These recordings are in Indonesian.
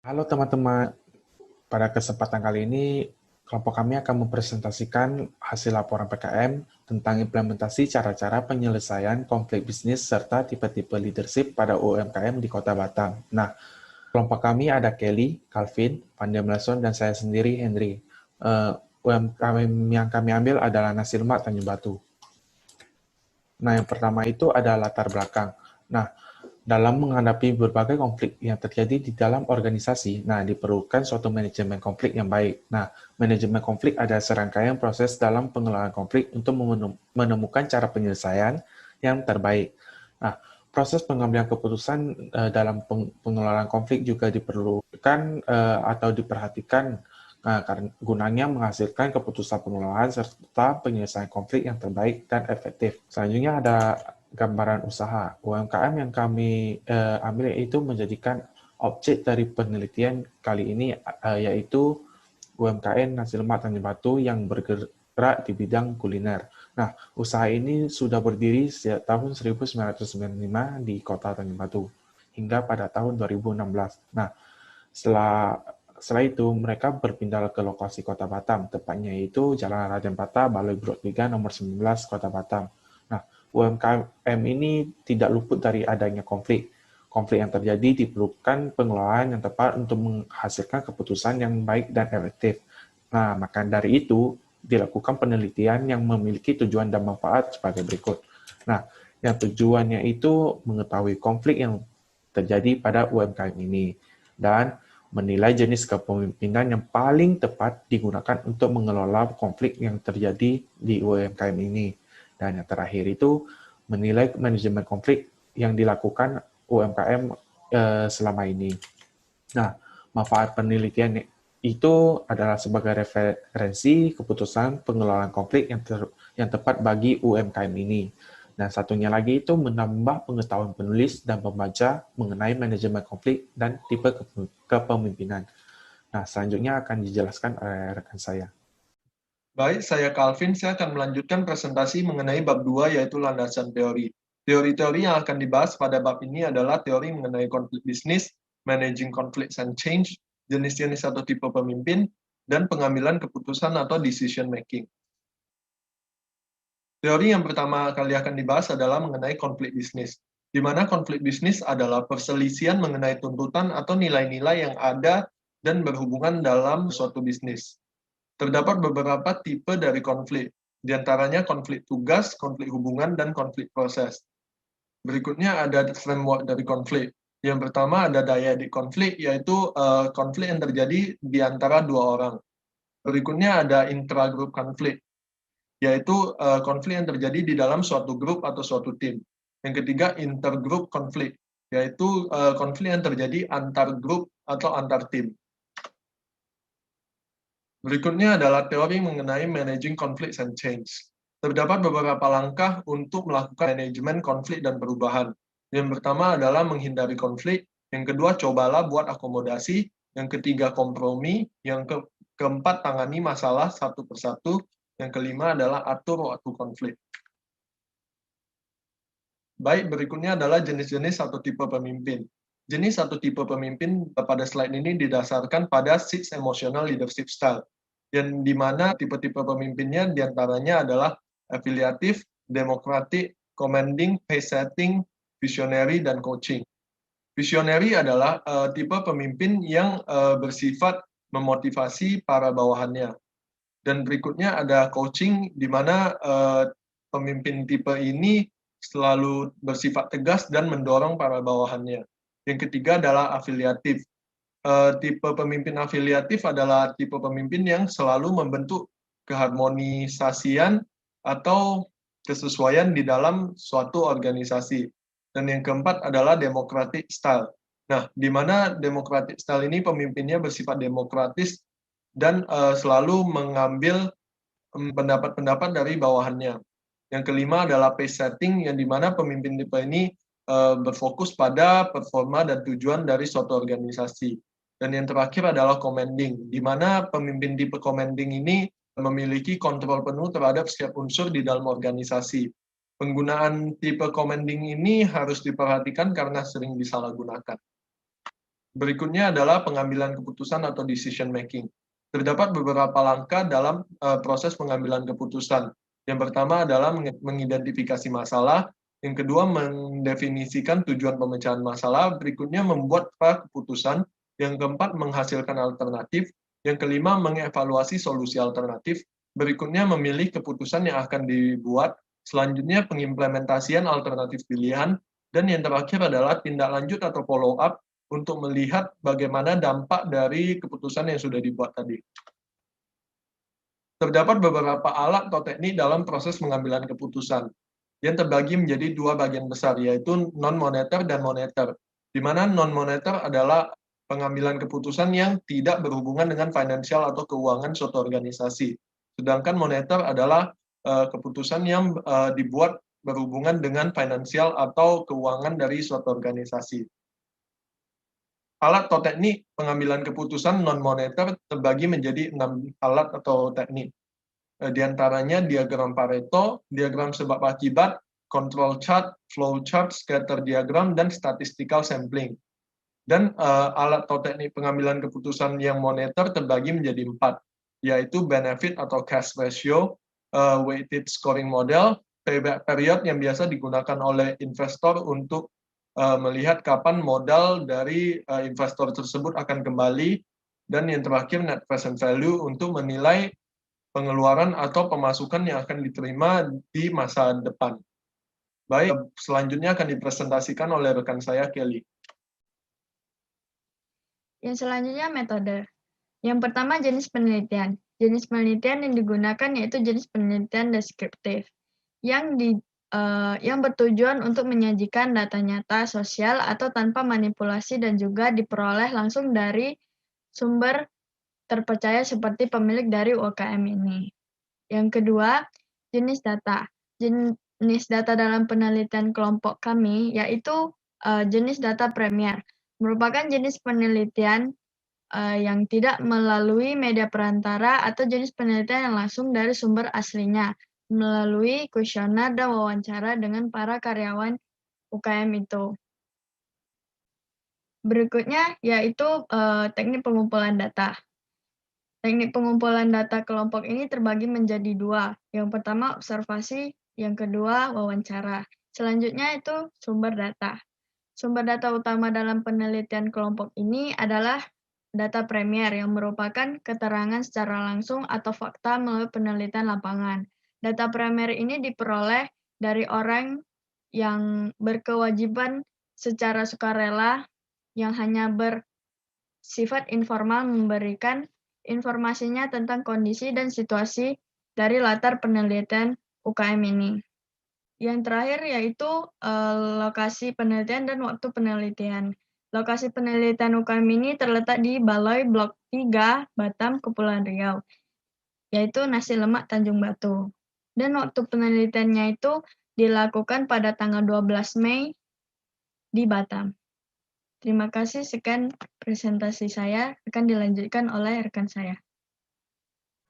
Halo teman-teman, pada kesempatan kali ini kelompok kami akan mempresentasikan hasil laporan PKM tentang implementasi cara-cara penyelesaian konflik bisnis serta tipe-tipe leadership pada UMKM di Kota Batam. Nah, kelompok kami ada Kelly, Calvin, Pandemlason, dan saya sendiri, Henry. UMKM yang kami ambil adalah nasi lemak Tanjung Batu. Nah, yang pertama itu ada latar belakang. Nah, dalam menghadapi berbagai konflik yang terjadi di dalam organisasi, nah diperlukan suatu manajemen konflik yang baik. Nah, manajemen konflik ada serangkaian proses dalam pengelolaan konflik untuk menemukan cara penyelesaian yang terbaik. Nah, proses pengambilan keputusan dalam pengelolaan konflik juga diperlukan atau diperhatikan karena gunanya menghasilkan keputusan pengelolaan serta penyelesaian konflik yang terbaik dan efektif. Selanjutnya ada gambaran usaha. UMKM yang kami ambil itu menjadikan objek dari penelitian kali ini yaitu UMKM Nasi Lemak Tanjung Batu yang bergerak di bidang kuliner. Nah, usaha ini sudah berdiri sejak tahun 1995 di kota Tanjung Batu hingga pada tahun 2016. Nah, setelah itu mereka berpindah ke lokasi Kota Batam, tepatnya yaitu Jalan Raden Patah, Balai Blok 3, nomor 19, Kota Batam. Nah, UMKM ini tidak luput dari adanya konflik. Konflik yang terjadi diperlukan pengelolaan yang tepat untuk menghasilkan keputusan yang baik dan efektif. Nah, maka dari itu dilakukan penelitian yang memiliki tujuan dan manfaat sebagai berikut. Nah, yang tujuannya itu mengetahui konflik yang terjadi pada UMKM ini dan menilai jenis kepemimpinan yang paling tepat digunakan untuk mengelola konflik yang terjadi di UMKM ini. Dan yang terakhir itu menilai manajemen konflik yang dilakukan UMKM selama ini. Nah, manfaat penelitian itu adalah sebagai referensi keputusan pengelolaan konflik yang tepat bagi UMKM ini. Dan satunya lagi itu menambah pengetahuan penulis dan pembaca mengenai manajemen konflik dan tipe kepemimpinan. Nah, selanjutnya akan dijelaskan oleh rekan saya. Baik, saya Calvin. Saya akan melanjutkan presentasi mengenai bab 2, yaitu landasan teori. Teori-teori yang akan dibahas pada bab ini adalah teori mengenai konflik bisnis, managing conflicts and change, jenis-jenis atau tipe pemimpin, dan pengambilan keputusan atau decision making. Teori yang pertama kali akan dibahas adalah mengenai konflik bisnis, di mana konflik bisnis adalah perselisihan mengenai tuntutan atau nilai-nilai yang ada dan berhubungan dalam suatu bisnis. Terdapat beberapa tipe dari konflik, di antaranya konflik tugas, konflik hubungan, dan konflik proses. Berikutnya ada framework dari konflik. Yang pertama ada dyadic konflik, yaitu konflik yang terjadi di antara dua orang. Berikutnya ada intragroup konflik, yaitu konflik yang terjadi di dalam suatu grup atau suatu tim. Yang ketiga intergroup konflik, yaitu konflik yang terjadi antar grup atau antar tim. Berikutnya adalah teori mengenai managing conflicts and change. Terdapat beberapa langkah untuk melakukan manajemen konflik dan perubahan. Yang pertama adalah menghindari konflik, yang kedua cobalah buat akomodasi, yang ketiga kompromi, yang keempat tangani masalah satu persatu, yang kelima adalah atur waktu konflik. Baik, berikutnya adalah jenis-jenis atau tipe pemimpin. Jenis atau tipe pemimpin pada slide ini didasarkan pada Six Emotional Leadership Style, yang di mana tipe-tipe pemimpinnya diantaranya adalah afiliatif, demokratik, commanding, pace setting, visionary, dan coaching. Visionary adalah tipe pemimpin yang bersifat memotivasi para bawahannya. Dan berikutnya ada coaching, di mana pemimpin tipe ini selalu bersifat tegas dan mendorong para bawahannya. Yang ketiga adalah afiliatif. Tipe pemimpin afiliatif adalah tipe pemimpin yang selalu membentuk keharmonisasian atau kesesuaian di dalam suatu organisasi. Dan yang keempat adalah democratic style. Nah, di mana democratic style ini pemimpinnya bersifat demokratis dan selalu mengambil pendapat-pendapat dari bawahannya. Yang kelima adalah pace setting, yang dimana pemimpin tipe ini berfokus pada performa dan tujuan dari suatu organisasi. Dan yang terakhir adalah commanding, di mana pemimpin tipe commanding ini memiliki kontrol penuh terhadap setiap unsur di dalam organisasi. Penggunaan tipe commanding ini harus diperhatikan karena sering disalahgunakan. Berikutnya adalah pengambilan keputusan atau decision making. Terdapat beberapa langkah dalam proses pengambilan keputusan. Yang pertama adalah mengidentifikasi masalah, yang kedua mendefinisikan tujuan pemecahan masalah, berikutnya membuat keputusan, yang keempat menghasilkan alternatif, yang kelima mengevaluasi solusi alternatif, berikutnya memilih keputusan yang akan dibuat, selanjutnya pengimplementasian alternatif pilihan, dan yang terakhir adalah tindak lanjut atau follow up untuk melihat bagaimana dampak dari keputusan yang sudah dibuat tadi. Terdapat beberapa alat atau teknik dalam proses pengambilan keputusan yang terbagi menjadi dua bagian besar, yaitu non-moneter dan moneter, di mana non-moneter adalah pengambilan keputusan yang tidak berhubungan dengan finansial atau keuangan suatu organisasi. Sedangkan moneter adalah keputusan yang dibuat berhubungan dengan finansial atau keuangan dari suatu organisasi. Alat atau teknik pengambilan keputusan non-moneter terbagi menjadi 6 alat atau teknik. Di antaranya diagram Pareto, diagram sebab akibat, control chart, flow chart, scatter diagram, dan statistical sampling. Dan alat atau teknik pengambilan keputusan yang moneter terbagi menjadi 4, yaitu benefit atau cash ratio, weighted scoring model, payback period yang biasa digunakan oleh investor untuk melihat kapan modal dari investor tersebut akan kembali, dan yang terakhir net present value untuk menilai pengeluaran atau pemasukan yang akan diterima di masa depan. Baik, selanjutnya akan dipresentasikan oleh rekan saya, Kelly. Yang selanjutnya metode. Yang pertama jenis penelitian. Jenis penelitian yang digunakan yaitu jenis penelitian deskriptif, yang bertujuan untuk menyajikan data nyata sosial atau tanpa manipulasi dan juga diperoleh langsung dari sumber terpercaya seperti pemilik dari UKM ini. Yang kedua, jenis data. Jenis data dalam penelitian kelompok kami yaitu jenis data premier, merupakan jenis penelitian yang tidak melalui media perantara atau jenis penelitian yang langsung dari sumber aslinya, melalui kuesioner dan wawancara dengan para karyawan UKM itu. Berikutnya yaitu teknik pengumpulan data. Teknik pengumpulan data kelompok ini terbagi menjadi dua. Yang pertama observasi, yang kedua wawancara. Selanjutnya itu sumber data. Sumber data utama dalam penelitian kelompok ini adalah data premier yang merupakan keterangan secara langsung atau fakta melalui penelitian lapangan. Data premier ini diperoleh dari orang yang berkewajiban secara sukarela yang hanya bersifat informal memberikan informasinya tentang kondisi dan situasi dari latar penelitian UKM ini. Yang terakhir yaitu lokasi penelitian dan waktu penelitian. Lokasi penelitian UKM ini terletak di Baloi Blok 3, Batam, Kepulauan Riau, yaitu Nasi Lemak Tanjung Batu. Dan waktu penelitiannya itu dilakukan pada tanggal 12 Mei di Batam. Terima kasih, sekian presentasi saya, akan dilanjutkan oleh rekan saya.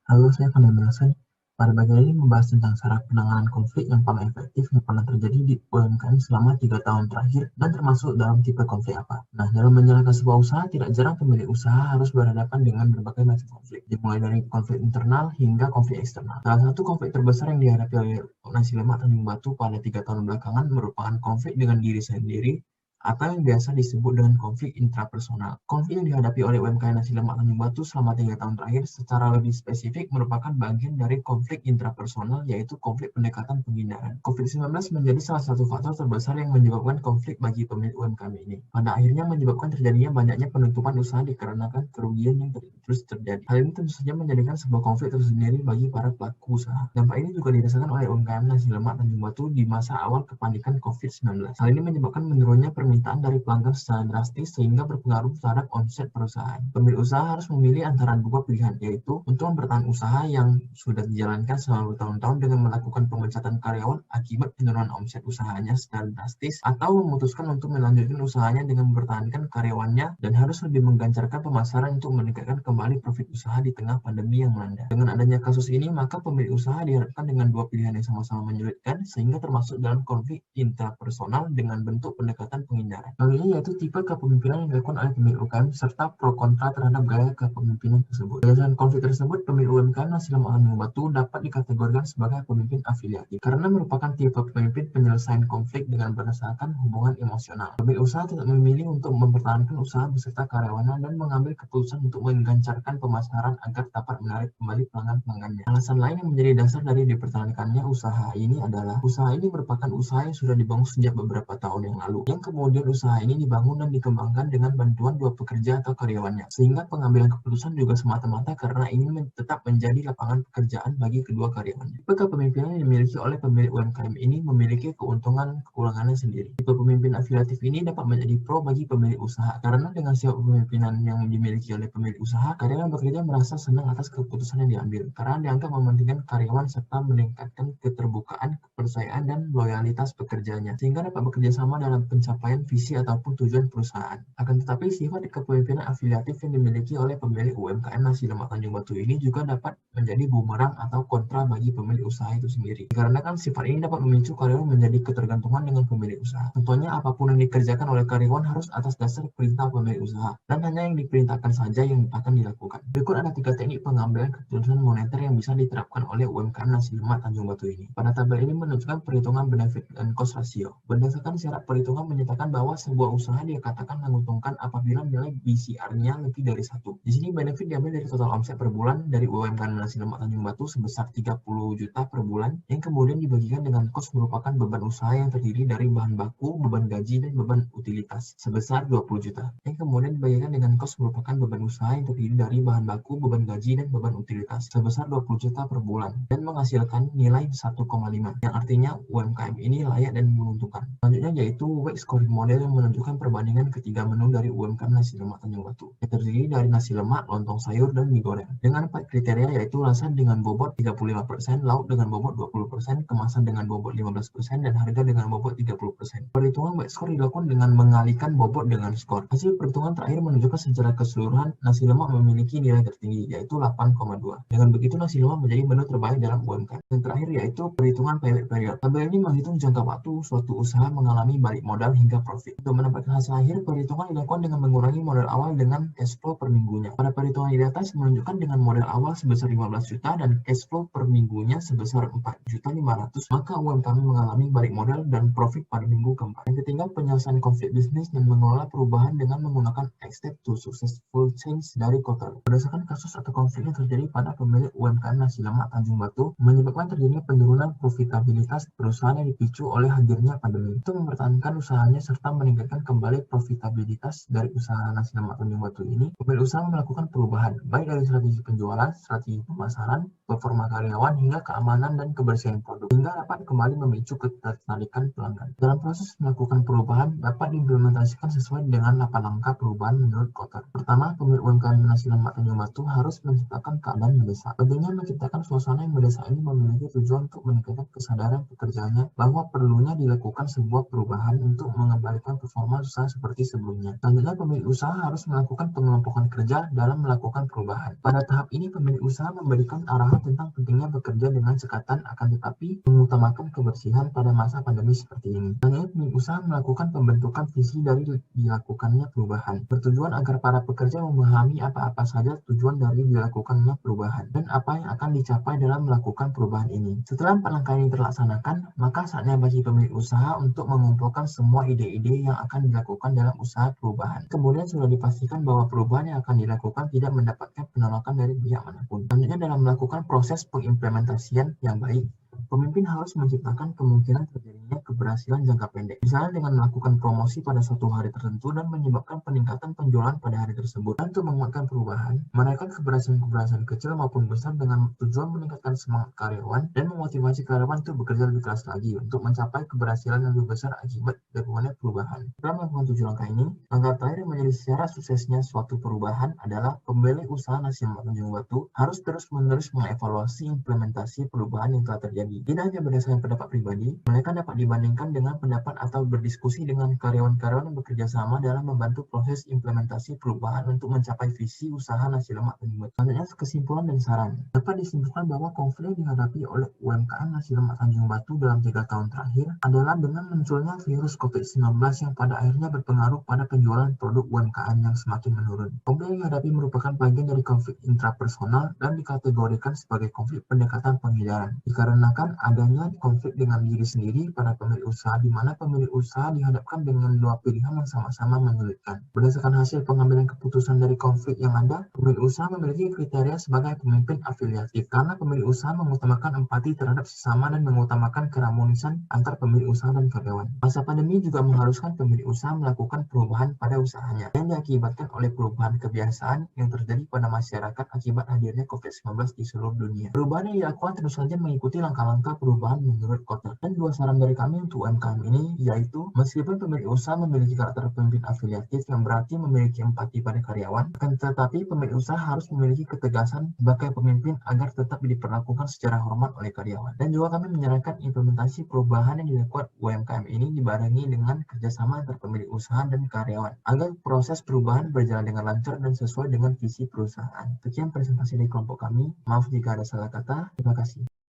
Halo, saya Fanda Hasan. Pada bagian ini membahas tentang cara penanganan konflik yang paling efektif yang pernah terjadi di UMKM selama 3 tahun terakhir dan termasuk dalam tipe konflik apa. Nah, dalam menjalankan sebuah usaha, tidak jarang pemilik usaha harus berhadapan dengan berbagai macam konflik, dimulai dari konflik internal hingga konflik eksternal. Salah satu konflik terbesar yang dihadapi oleh Nasi Lemak Tanjung Batu pada 3 tahun belakangan merupakan konflik dengan diri sendiri atau yang biasa disebut dengan konflik intrapersonal. Konflik yang dihadapi oleh UMKM Nasi Lemak Tanjung Batu selama 3 tahun terakhir secara lebih spesifik merupakan bagian dari konflik intrapersonal, yaitu konflik pendekatan penghinaan. COVID-19 menjadi salah satu faktor terbesar yang menyebabkan konflik bagi pemilik UMKM ini. Pada akhirnya menyebabkan terjadinya banyaknya penutupan usaha dikarenakan kerugian yang terus terjadi. Hal ini tentu saja menjadikan sebuah konflik tersendiri bagi para pelaku usaha. Dampak ini juga dirasakan oleh UMKM Nasi Lemak Tanjung Batu di masa awal kepanikan COVID-19. Hal ini menyebabkan menurunnya permintaan dari pelanggan secara drastis sehingga berpengaruh terhadap omset perusahaan. Pemilik usaha harus memilih antara dua pilihan, yaitu untuk mempertahankan usaha yang sudah dijalankan selama bertahun-tahun dengan melakukan pemecatan karyawan akibat penurunan omset usahanya secara drastis, atau memutuskan untuk melanjutkan usahanya dengan mempertahankan karyawannya dan harus lebih menggencarkan pemasaran untuk meningkatkan kembali profit usaha di tengah pandemi yang melanda. Dengan adanya kasus ini, maka pemilik usaha dihadapkan dengan dua pilihan yang sama-sama menyulitkan sehingga termasuk dalam konflik intrapersonal dengan bentuk pendekatan penghinaan penindaran. Contohnya yaitu tipe kepemimpinan yang dilakukan oleh pemilik UMKM serta pro kontra terhadap gaya kepemimpinan tersebut. Berdasarkan konflik tersebut, pemilik UMKM Nasi Lemak Tanjung Batu dapat dikategorikan sebagai pemimpin afiliatif karena merupakan tipe pemimpin penyelesaian konflik dengan berdasarkan hubungan emosional. Pemilik usaha tetap memilih untuk mempertahankan usaha beserta karyawannya dan mengambil keputusan untuk menggencarkan pemasaran agar dapat menarik kembali pelanggan-pelanggannya. Alasan lain yang menjadi dasar dari dipertahankannya usaha ini adalah usaha ini merupakan usaha yang sudah dibangun sejak beberapa tahun yang lalu, yang kemudian usaha ini dibangun dan dikembangkan dengan bantuan dua pekerja atau karyawannya, sehingga pengambilan keputusan juga semata-mata karena ingin tetap menjadi lapangan pekerjaan bagi kedua karyawannya. Tipe kepemimpinan yang dimiliki oleh pemilik UMKM ini memiliki keuntungan kekurangannya sendiri. Tipe pemimpin afiliatif ini dapat menjadi pro bagi pemilik usaha karena dengan sikap kepemimpinan yang dimiliki oleh pemilik usaha, karyawan bekerja merasa senang atas keputusan yang diambil karena dianggap mementingkan karyawan serta meningkatkan keterbukaan, kepercayaan, dan loyalitas pekerjanya, sehingga dapat bekerja sama dalam pencapaian visi ataupun tujuan perusahaan. Akan tetapi, sifat kepemimpinan afiliatif yang dimiliki oleh pemilik UMKM Nasi Lemak Tanjung Batu ini juga dapat menjadi bumerang atau kontra bagi pemilik usaha itu sendiri. Dikarenakan sifat ini dapat memicu karyawan menjadi ketergantungan dengan pemilik usaha. Contohnya, apapun yang dikerjakan oleh karyawan harus atas dasar perintah pemilik usaha, dan hanya yang diperintahkan saja yang akan dilakukan. Berikut ada 3 teknik pengambilan keputusan moneter yang bisa diterapkan oleh UMKM Nasi Lemak Tanjung Batu ini. Pada tabel ini menunjukkan perhitungan benefit dan cost ratio. Berdasarkan syarat perhitungan menyatakan bahwa sebuah usaha dikatakan menguntungkan apabila nilai BCR-nya lebih dari 1. Di sini benefit diambil dari total omset per bulan dari UMKM Nasi Lemak Tanjung Batu sebesar 30 juta per bulan, yang kemudian dibagikan dengan cost merupakan beban usaha yang terdiri dari bahan baku, beban gaji, dan beban utilitas sebesar 20 juta, yang kemudian dibagikan dengan cost merupakan beban usaha yang terdiri dari bahan baku, beban gaji, dan beban utilitas sebesar 20 juta per bulan, dan menghasilkan nilai 1,5, yang artinya UMKM ini layak dan menguntungkan. Selanjutnya yaitu weight scoring model yang menunjukkan perbandingan ketiga menu dari UMKM Nasi Lemak Tanjung Batu, yang terdiri dari nasi lemak, lontong sayur, dan mie goreng, dengan 4 kriteria yaitu rasa dengan bobot 35%, lauk dengan bobot 20%, kemasan dengan bobot 15%, dan harga dengan bobot 30%. Perhitungan weight score dilakukan dengan mengalihkan bobot dengan skor. Hasil perhitungan terakhir menunjukkan secara keseluruhan nasi lemak memiliki nilai tertinggi yaitu 8,2. Dengan begitu nasi lemak menjadi menu terbaik dalam UMKM. Yang terakhir yaitu perhitungan payback period. Tabel ini menghitung jangka waktu suatu usaha mengalami balik modal hingga profit. Untuk mendapatkan hasil akhir, perhitungan dilakukan dengan mengurangi modal awal dengan cash flow per minggunya. Pada perhitungan di atas menunjukkan dengan modal awal sebesar 15 juta dan cash flow per minggunya sebesar 4.500.000, maka UMKM mengalami balik modal dan profit pada minggu keempat. Yang ketiga, penyelesaian konflik bisnis dan mengelola perubahan dengan menggunakan step to successful change dari Kotler. Berdasarkan kasus atau konflik yang terjadi pada pemilik UMKM Nasi Lemak Tanjung Batu, menyebabkan terjadinya penurunan profitabilitas perusahaan yang dipicu oleh hadirnya pandemi. Untuk mempertahankan usahanya serta meningkatkan kembali profitabilitas dari usaha Nasi Lemak Tanjung Batu ini, pemilik usaha melakukan perubahan, baik dari strategi penjualan, strategi pemasaran, performa karyawan, hingga keamanan dan kebersihan produk, hingga dapat kembali memicu ketertarikan pelanggan. Dalam proses melakukan perubahan, dapat diimplementasikan sesuai dengan 8 langkah perubahan menurut Kotler. Pertama, pemilik UMKM Nasi Lemak Tanjung Batu harus menciptakan keadaan mendesak. Pentingnya menciptakan suasana yang mendesak ini memiliki tujuan untuk meningkatkan kesadaran pekerjaannya bahwa perlunya dilakukan sebuah perubahan untuk mengembalikan performa usaha seperti sebelumnya. Selanjutnya, pemilik usaha harus melakukan pengelompokan kerja dalam melakukan perubahan. Pada tahap ini, pemilik usaha memberikan arahan tentang pentingnya bekerja dengan cekatan, akan tetapi mengutamakan kebersihan pada masa pandemi seperti ini. Selanjutnya, pemilik usaha melakukan pembentukan visi dari dilakukannya perubahan, bertujuan agar para pekerja memahami apa-apa saja tujuan dari dilakukannya perubahan dan apa yang akan dicapai dalam melakukan perubahan ini. Setelah 4 langkah ini terlaksanakan, maka saatnya bagi pemilik usaha untuk mengumpulkan semua ide-ide yang akan dilakukan dalam usaha perubahan. Kemudian sudah dipastikan bahwa perubahan yang akan dilakukan tidak mendapatkan penolakan dari pihak manapun. Selanjutnya, dalam melakukan proses pengimplementasian yang baik, pemimpin harus menciptakan kemungkinan terjadinya keberhasilan jangka pendek, misalnya dengan melakukan promosi pada suatu hari tertentu dan menyebabkan peningkatan penjualan pada hari tersebut. Dan untuk menguatkan perubahan, menaikkan keberhasilan kecil maupun besar dengan tujuan meningkatkan semangat karyawan dan memotivasi karyawan untuk bekerja lebih keras lagi untuk mencapai keberhasilan yang lebih besar akibat dilakukannya perubahan. Dalam melakukan 7 langkah ini, langkah terakhir yang menjadi syarat suksesnya suatu perubahan adalah pemilik usaha Nasi Lemak Tanjung Batu harus terus-menerus mengevaluasi implementasi perubahan yang telah terjadi Tidak hanya berdasarkan pendapat pribadi, melainkan dapat dibandingkan dengan pendapat atau berdiskusi dengan karyawan-karyawan yang bekerja sama dalam membantu proses implementasi perubahan untuk mencapai visi usaha nasi lemak tersebut. Selanjutnya, kesimpulan dan saran. Dapat disimpulkan bahwa konflik yang dihadapi oleh UMKM nasi lemak Tanjung Batu dalam 3 tahun terakhir adalah dengan munculnya virus COVID-19 yang pada akhirnya berpengaruh pada penjualan produk UMKM yang semakin menurun. Konflik yang dihadapi merupakan bagian dari konflik intrapersonal dan dikategorikan sebagai konflik pendekatan penghindaran. Dikarenakan adanya konflik dengan diri sendiri pada pemilik usaha, di mana pemilik usaha dihadapkan dengan dua pilihan yang sama-sama menyulitkan. Berdasarkan hasil pengambilan keputusan dari konflik yang ada, pemilik usaha memiliki kriteria sebagai pemimpin afiliatif karena pemilik usaha mengutamakan empati terhadap sesama dan mengutamakan keharmonisan antar pemilik usaha dan karyawan. Masa pandemi juga mengharuskan pemilik usaha melakukan perubahan pada usahanya yang diakibatkan oleh perubahan kebiasaan yang terjadi pada masyarakat akibat hadirnya COVID-19 di seluruh dunia. Perubahan yang dilakukan tentu saja mengikuti langkah-langkah perubahan menurut Kotter. Dan dua saran dari kami untuk UMKM ini yaitu, meskipun pemilik usaha memiliki karakter pemimpin afiliatif yang berarti memiliki empati pada karyawan, akan tetapi pemilik usaha harus memiliki ketegasan sebagai pemimpin agar tetap diperlakukan secara hormat oleh karyawan. Dan juga kami menyarankan implementasi perubahan yang dilakukan UMKM ini dibarengi dengan kerjasama antar pemilik usaha dan karyawan agar proses perubahan berjalan dengan lancar dan sesuai dengan visi perusahaan. Sekian presentasi dari kelompok kami. Maaf jika ada salah kata. Terima kasih.